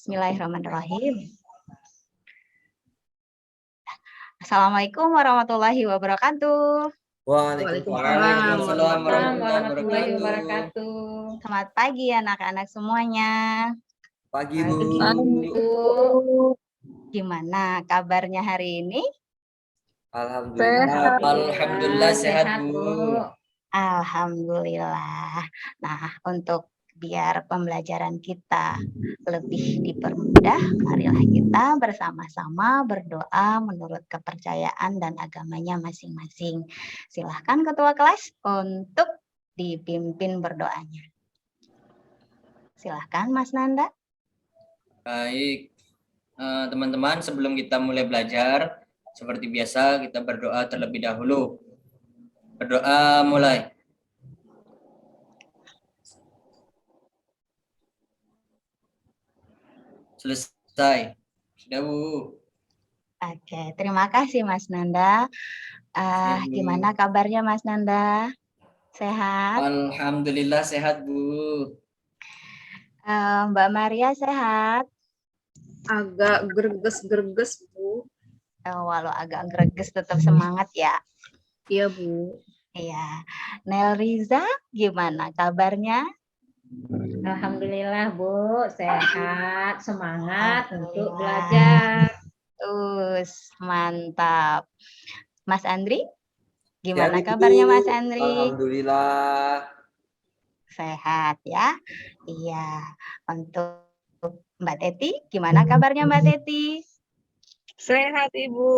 Bismillahirrahmanirrahim. Assalamualaikum warahmatullahi wabarakatuh. Waalaikumsalam warahmatullahi wabarakatuh. Selamat pagi anak-anak semuanya. Pagi, Bu. Gimana kabarnya hari ini? Alhamdulillah sehat, Bu. Alhamdulillah. Nah, untuk biar pembelajaran kita lebih dipermudah, marilah kita bersama-sama berdoa menurut kepercayaan dan agamanya masing-masing. Silahkan Ketua Kelas untuk dipimpin berdoanya. Silahkan Mas Nanda. Baik, teman-teman, sebelum kita mulai belajar, seperti biasa kita berdoa terlebih dahulu. Berdoa mulai. Selesai. Sudah, Bu. Oke, terima kasih Mas Nanda. Gimana kabarnya Mas Nanda? Sehat? Alhamdulillah sehat, Bu. Mbak Maria sehat? Agak greges-greges, Bu. Walau agak greges tetap semangat ya. Iya, Bu. Iya. Nel Riza gimana kabarnya? Alhamdulillah, Bu, sehat, semangat untuk belajar. Mantap. Mas Andri, gimana kabarnya Mas Andri? Alhamdulillah. Sehat ya? Iya. Untuk Mbak Teti, gimana kabarnya Mbak Teti? Sehat, Ibu.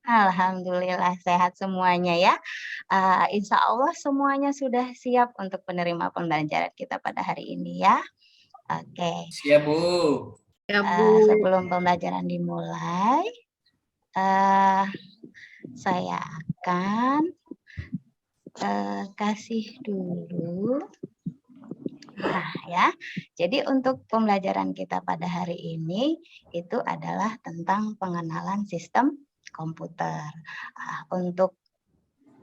Alhamdulillah sehat semuanya ya. Insya Allah semuanya sudah siap untuk menerima pembelajaran kita pada hari ini ya. Oke. Siap, Bu. Ya, Bu. Sebelum pembelajaran dimulai, saya akan kasih dulu. Nah ya, jadi untuk pembelajaran kita pada hari ini itu adalah tentang pengenalan sistem komputer. Untuk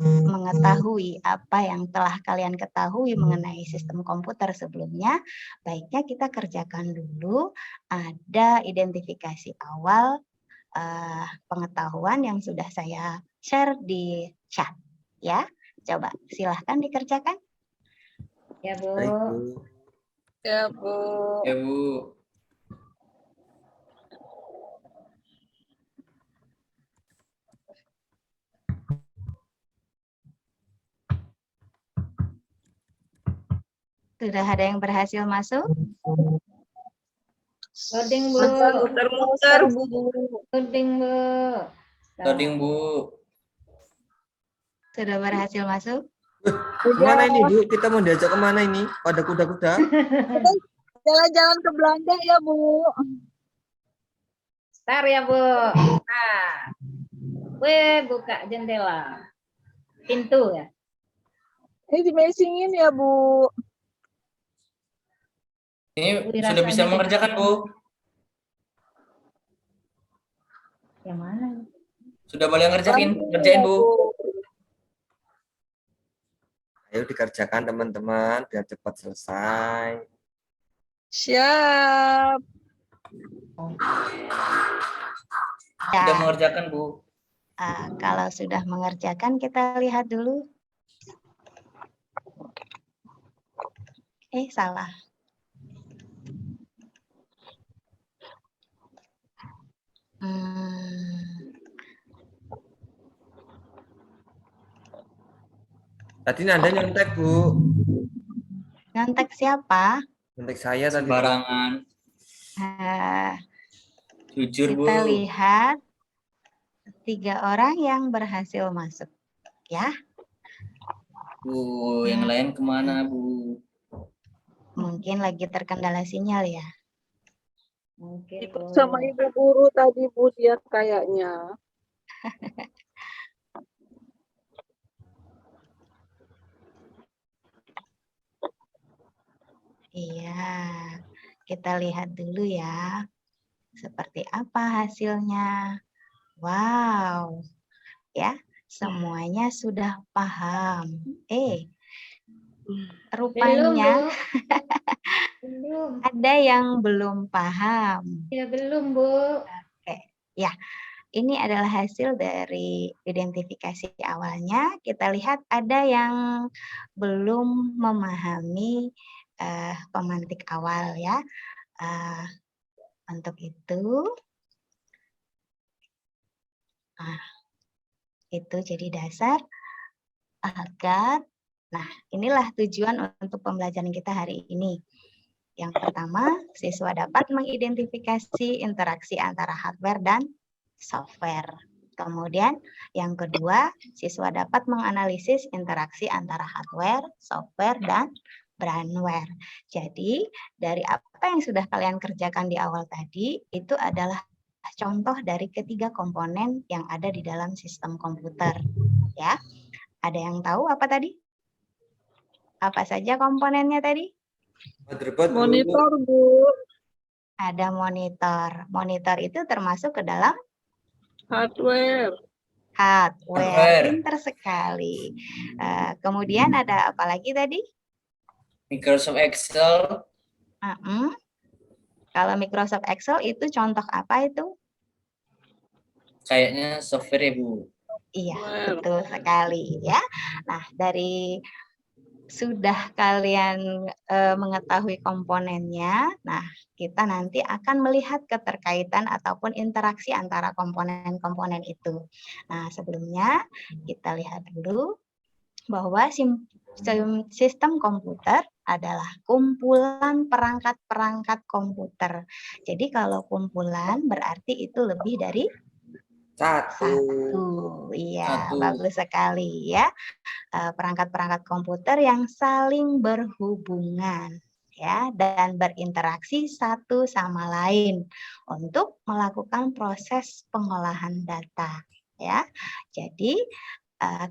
mengetahui apa yang telah kalian ketahui mengenai sistem komputer sebelumnya, baiknya kita kerjakan dulu ada identifikasi awal pengetahuan yang sudah saya share di chat ya. Coba silahkan dikerjakan. Ya, Bu. Baik, Bu. Ya, Bu. Ya, Bu. Sudah ada yang berhasil masuk? Loading, Bu. Muter-muter, Bu. Loading, Bu. Loading, Bu. Sudah berhasil masuk? Kemana ini, Bu? Kita mau diajak kemana ini? Pada kuda-kuda? Jalan-jalan ke Belanda ya, Bu. Ntar ya, Bu. Nah. Buka jendela. Pintu ya. Ini dimesingin ya, Bu. Ini Wih, sudah bisa rasanya mengerjakan, Bu? Yang mana? Sudah boleh ngerjain, Bu. Ayo dikerjakan, teman-teman, biar cepat selesai. Siap. Sudah mengerjakan, Bu. Kalau sudah mengerjakan, kita lihat dulu. Salah. Tadi Nanda nyontek, Bu. Nyontek siapa? Nyontek saya tadi. Sembarangan. Jujur, Bu. Kita lihat 3 orang yang berhasil masuk, ya. Bu, yang lain kemana, Bu? Mungkin lagi terkendala sinyal ya. Mungkin, Ikut Bu. sama Ibu Guru tadi, Bu, dia kayaknya. Iya, kita lihat dulu ya. Seperti apa hasilnya. Wow, ya, semuanya sudah paham. Rupanya, Belum, Bu. Belum. Ada yang belum paham? Ya belum, Bu. Oke, ya. Ini adalah hasil dari identifikasi awalnya. Kita lihat ada yang belum memahami pemantik awal ya. Untuk itu, itu jadi dasar agar, nah inilah tujuan untuk pembelajaran kita hari ini. Yang pertama, siswa dapat mengidentifikasi interaksi antara hardware dan software. Kemudian yang kedua, siswa dapat menganalisis interaksi antara hardware, software, dan brandware. Jadi, dari apa yang sudah kalian kerjakan di awal tadi, itu adalah contoh dari ketiga komponen yang ada di dalam sistem komputer. Ya, ada yang tahu apa tadi? Apa saja komponennya tadi? Motherboard, Bu. Monitor, Bu. Ada monitor. Monitor itu termasuk ke dalam Hardware. Hardware. Pinter sekali. Kemudian ada apa lagi tadi? Microsoft Excel. Kalau Microsoft Excel itu contoh apa itu? Kayaknya software ya, Bu. Iya, betul sekali ya. Nah, dari sudah kalian mengetahui komponennya, nah kita nanti akan melihat keterkaitan ataupun interaksi antara komponen-komponen itu. Nah, sebelumnya kita lihat dulu bahwa sistem komputer adalah kumpulan perangkat-perangkat komputer. Jadi kalau kumpulan berarti itu lebih dari satu. Iya, bagus sekali ya. Perangkat-perangkat komputer yang saling berhubungan ya dan berinteraksi satu sama lain untuk melakukan proses pengolahan data ya. Jadi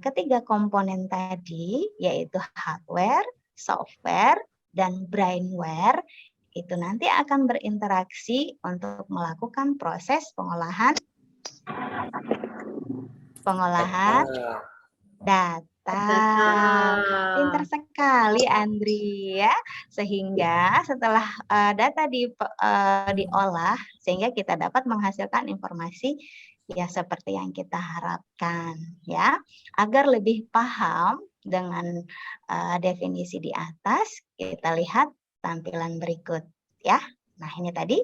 ketiga komponen tadi yaitu hardware, software, dan brainware itu nanti akan berinteraksi untuk melakukan proses pengolahan data. Pintar sekali Andri ya. Sehingga setelah data diolah sehingga kita dapat menghasilkan informasi ya seperti yang kita harapkan ya. Agar lebih paham dengan definisi di atas, kita lihat tampilan berikut ya. Nah, ini tadi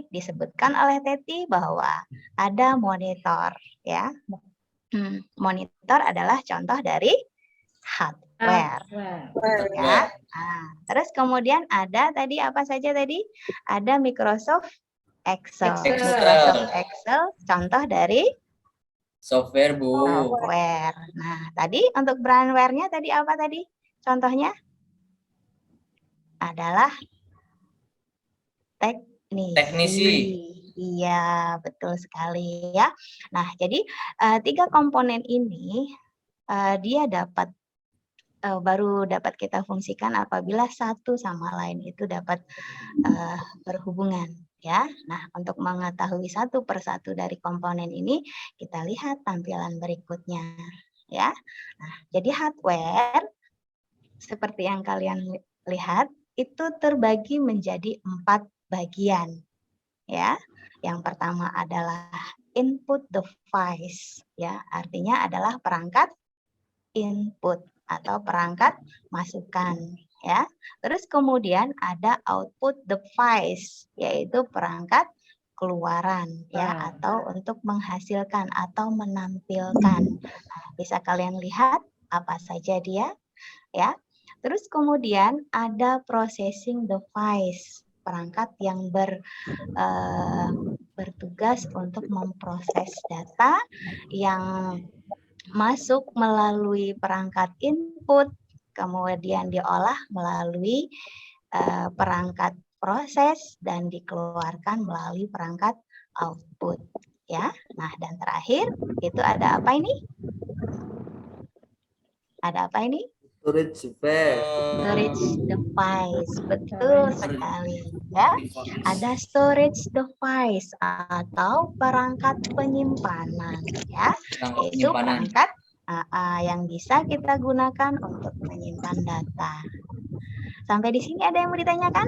disebutkan oleh Teti bahwa ada monitor ya. Monitor adalah contoh dari hardware. Ya. Nah, terus kemudian ada tadi apa saja tadi? Ada Microsoft Excel. Microsoft Excel contoh dari Software, Bu. software. Nah, tadi untuk brandware-nya tadi apa tadi? Contohnya adalah teknisi. Iya, betul sekali ya. Nah, jadi tiga komponen ini dia baru dapat kita fungsikan apabila satu sama lain itu dapat berhubungan ya. Nah, untuk mengetahui satu persatu dari komponen ini, kita lihat tampilan berikutnya ya. Nah, jadi hardware seperti yang kalian lihat itu terbagi menjadi 4 bagian ya. Yang pertama adalah input device ya, artinya adalah perangkat input atau perangkat masukan ya. Terus kemudian ada output device yaitu perangkat keluaran ya atau untuk menghasilkan atau menampilkan. Nah, bisa kalian lihat apa saja dia ya. Terus kemudian ada processing device, perangkat yang bertugas untuk memproses data yang masuk melalui perangkat input, kemudian diolah melalui perangkat proses dan dikeluarkan melalui perangkat output ya. Nah, dan terakhir itu ada apa ini? Ada apa ini? Storage device. Storage device, betul sekali ya. Ada storage device atau perangkat penyimpanan ya. Itu perangkat yang bisa kita gunakan untuk menyimpan data. Sampai di sini ada yang mau ditanyakan?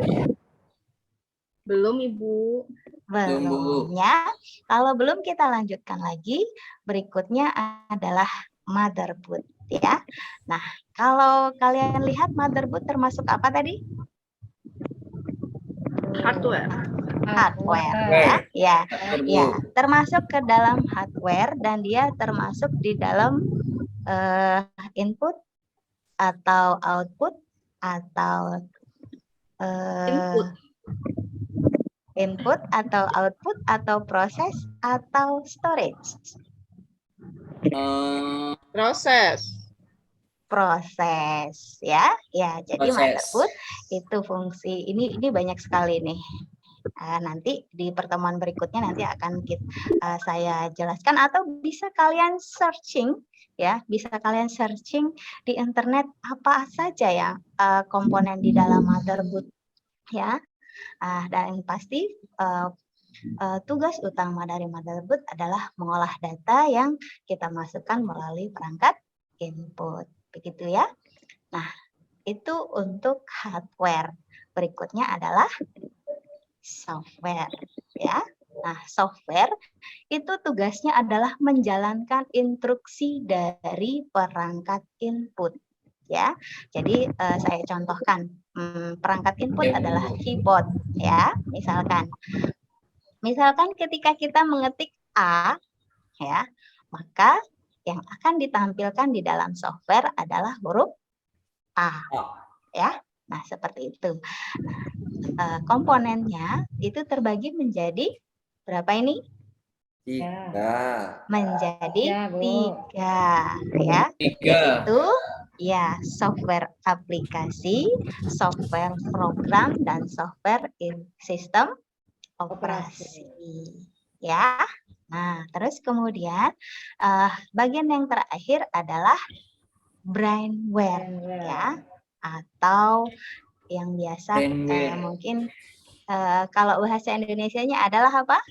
Belum, Ibu. Belum Bu. ya. Kalau belum kita lanjutkan lagi. Berikutnya adalah motherboard ya. Nah, kalau kalian lihat motherboard termasuk apa tadi? Hardware. Hardware ya. Hardware. Ya, Software, Bu. ya, termasuk ke dalam hardware dan dia termasuk di dalam input atau output atau Input. input atau output atau proses atau storage. Eh, Proses. Ya jadi Proses. motherboard itu fungsi ini banyak sekali nih. Nanti di pertemuan berikutnya nanti akan saya jelaskan atau bisa kalian searching ya, bisa kalian searching di internet apa saja ya komponen di dalam motherboard ya. Dan pasti tugas utama dari motherboard adalah mengolah data yang kita masukkan melalui perangkat input. Begitu ya. Nah, itu untuk hardware. Berikutnya adalah software ya. Nah, software itu tugasnya adalah menjalankan instruksi dari perangkat input ya. Jadi saya contohkan perangkat input Ya, Bu. adalah keyboard ya. Misalkan ketika kita mengetik A ya, maka yang akan ditampilkan di dalam software adalah huruf A ya. Nah, seperti itu. Nah, komponennya itu terbagi menjadi berapa ini? 3. Menjadi Ya, Bu. 3 ya. 3. Yaitu ya software aplikasi, software program dan software sistem operasi. Ya. Nah, terus kemudian bagian yang terakhir adalah brainware ya, atau yang biasa Brainware. mungkin kalau bahasa Indonesianya adalah apa?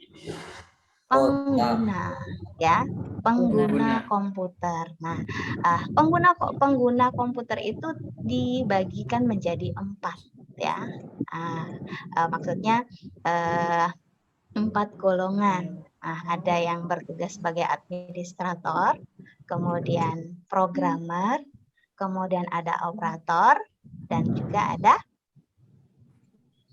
Pengguna ya, pengguna komputer. Nah, pengguna komputer itu dibagikan menjadi 4 ya. Maksudnya 4 golongan. Ada yang bertugas sebagai administrator, kemudian programmer, kemudian ada operator, dan juga ada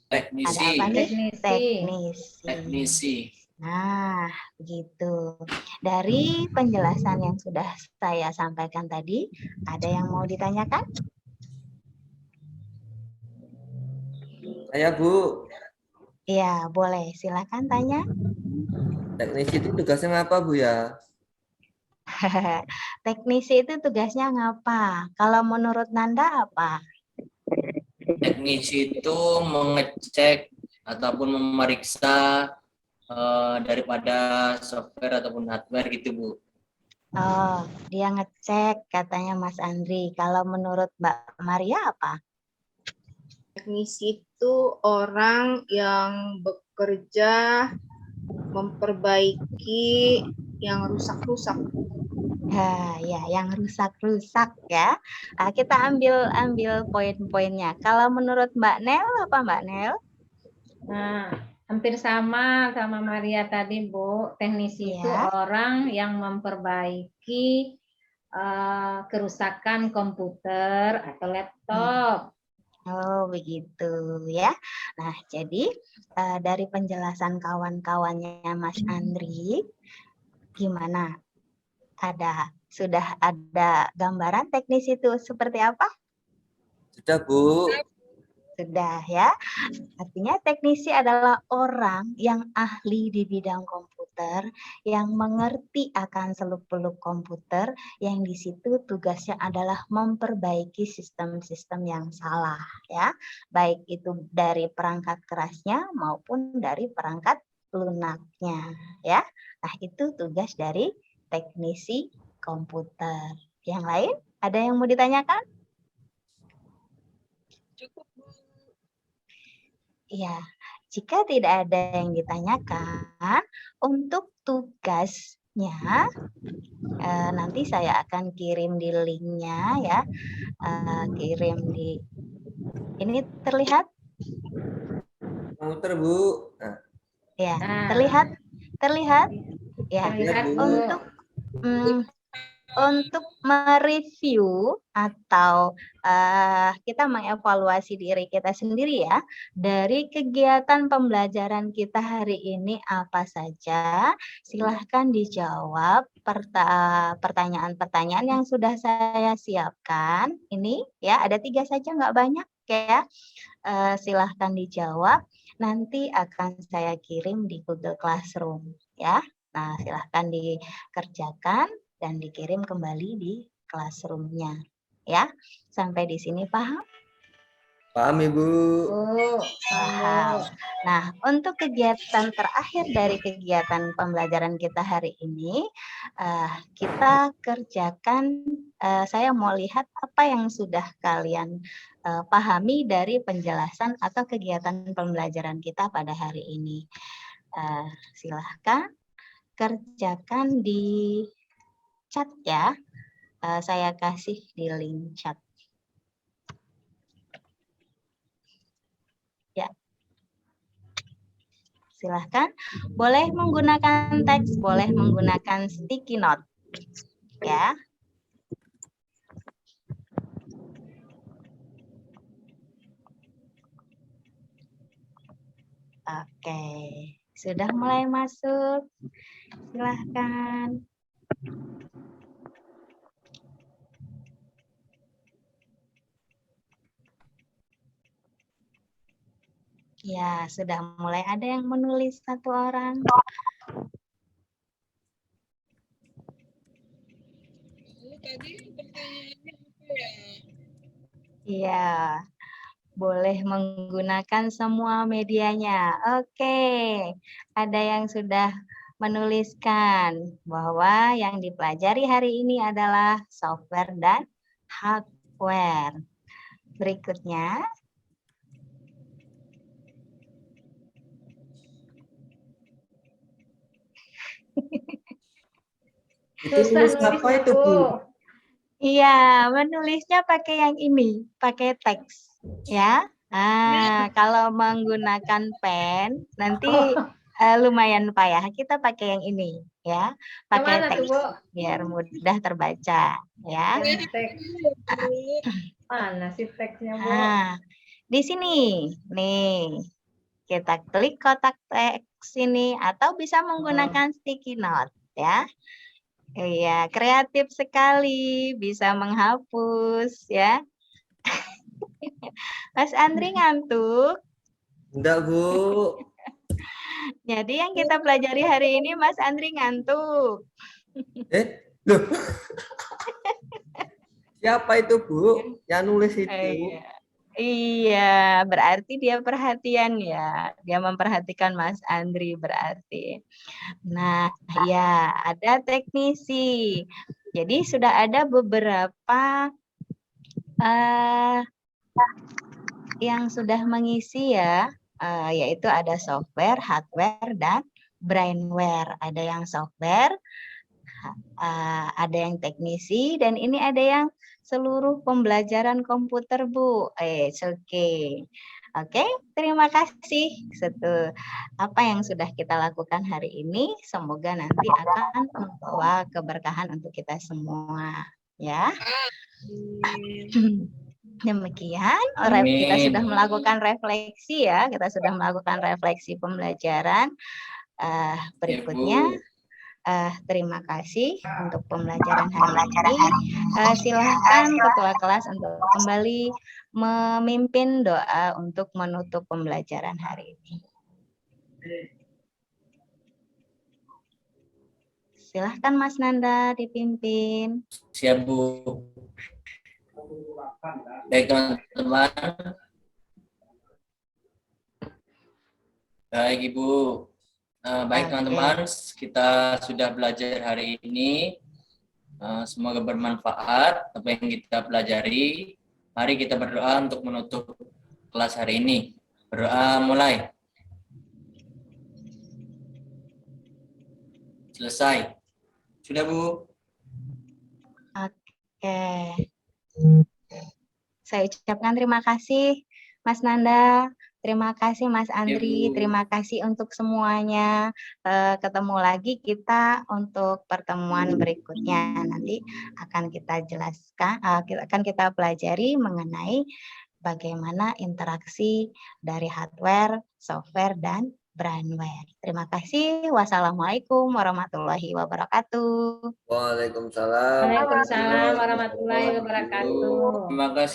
Teknisi. apa nih? Teknisi. Teknisi. Nah, begitu. Dari penjelasan yang sudah saya sampaikan tadi, ada yang mau ditanyakan? Saya, Bu. Iya, boleh. Silakan tanya. Teknisi itu tugasnya ngapa, Bu ya? Teknisi itu tugasnya ngapa? Kalau menurut Nanda apa? Teknisi itu mengecek ataupun memeriksa daripada software ataupun hardware gitu, Bu. Oh, dia ngecek katanya Mas Andri. Kalau menurut Mbak Maria apa? Teknisi itu orang yang bekerja memperbaiki yang rusak-rusak. Ya, yang rusak-rusak ya. Kita ambil poin-poinnya. Kalau menurut Mbak Nel apa Mbak Nel? Nah, hampir sama Maria tadi, Bu. Teknisi itu Ya. orang yang memperbaiki kerusakan komputer atau laptop. Oh, begitu ya. Nah, jadi dari penjelasan kawan-kawannya Mas Andri, gimana? Sudah ada gambaran teknis itu seperti apa? Sudah, Bu. Sudah ya. Artinya teknisi adalah orang yang ahli di bidang komputer, yang mengerti akan seluk-beluk komputer, yang di situ tugasnya adalah memperbaiki sistem-sistem yang salah ya. Baik itu dari perangkat kerasnya maupun dari perangkat lunaknya ya. Nah, itu tugas dari teknisi komputer. Yang lain ada yang mau ditanyakan? Cukup, Bu. Iya, jika tidak ada yang ditanyakan, untuk tugasnya nanti saya akan kirim di linknya ya, kirim di Ini terlihat? Muter, Bu. Nah, Ya, Nah, terlihat? Terlihat? Ya, terlihat, Bu. Bu. untuk mereview atau kita mengevaluasi diri kita sendiri ya, dari kegiatan pembelajaran kita hari ini apa saja, silahkan dijawab pertanyaan-pertanyaan yang sudah saya siapkan. Ini ya, ada 3 saja, nggak banyak ya. Silahkan dijawab, nanti akan saya kirim di Google Classroom ya. Nah, silahkan dikerjakan dan dikirim kembali di classroom-nya ya. Sampai di sini paham? Paham, Ibu. Bu, Paham. Nah, untuk kegiatan terakhir dari kegiatan pembelajaran kita hari ini, kita kerjakan, saya mau lihat apa yang sudah kalian pahami dari penjelasan atau kegiatan pembelajaran kita pada hari ini. Silahkan kerjakan di chat ya. Saya kasih di link chat. Ya. Silahkan. Boleh menggunakan teks, boleh menggunakan sticky note. Ya. Oke. Sudah mulai masuk. Silahkan. Ya, sudah mulai ada yang menulis 1 orang. Tadi pertanyaannya apa ya? Iya, boleh menggunakan semua medianya. Oke, ada yang sudah menuliskan bahwa yang dipelajari hari ini adalah software dan hardware. Berikutnya, Itu susah nulis apa nulisnya, itu, Bu? iya, menulisnya pakai yang ini, pakai teks, ya. Kalau menggunakan pen, nanti lumayan payah. Kita pakai yang ini, ya, pakai Kemana tuh, teks Bu? biar mudah terbaca, ya. Yang teks. Mana sih teksnya, Bu? Nah, di sini, nih, kita klik kotak teks ini atau bisa menggunakan sticky note, ya. Iya, kreatif sekali, bisa menghapus ya. Mas Andri ngantuk. Enggak, Bu. Jadi yang kita pelajari hari ini Mas Andri ngantuk. Loh. Siapa itu, Bu? Yang nulis itu? Iya. Iya, berarti dia perhatian ya. Dia memperhatikan Mas Andri berarti. Nah, ya, ada teknisi. Jadi sudah ada beberapa yang sudah mengisi ya, yaitu ada software, hardware, dan brainware. Ada yang software, ada yang teknisi, dan ini ada yang seluruh pembelajaran komputer, Bu. Oke. Oke, terima kasih. Apa yang sudah kita lakukan hari ini, semoga nanti akan membawa keberkahan untuk kita semua. Ya. Demikian, kita sudah melakukan refleksi ya, kita sudah melakukan refleksi pembelajaran. Berikutnya, terima kasih untuk pembelajaran hari ini. Silahkan ketua kelas untuk kembali memimpin doa untuk menutup pembelajaran hari ini. Silahkan Mas Nanda dipimpin. Siap, Bu. Baik, teman-teman. Baik, Ibu. Baik, teman-teman. Kita sudah belajar hari ini. Semoga bermanfaat apa yang kita pelajari. Mari kita berdoa untuk menutup kelas hari ini. Berdoa mulai. Selesai. Sudah, Bu? Oke. Saya ucapkan terima kasih Mas Nanda, terima kasih Mas Andri, Bu. terima kasih untuk semuanya. Ketemu lagi kita untuk pertemuan berikutnya. Nanti akan kita jelaskan, akan kita pelajari mengenai bagaimana interaksi dari hardware, software, dan brandware. Terima kasih. Wassalamualaikum warahmatullahi wabarakatuh. Waalaikumsalam. Waalaikumsalam warahmatullahi wabarakatuh. Terima kasih.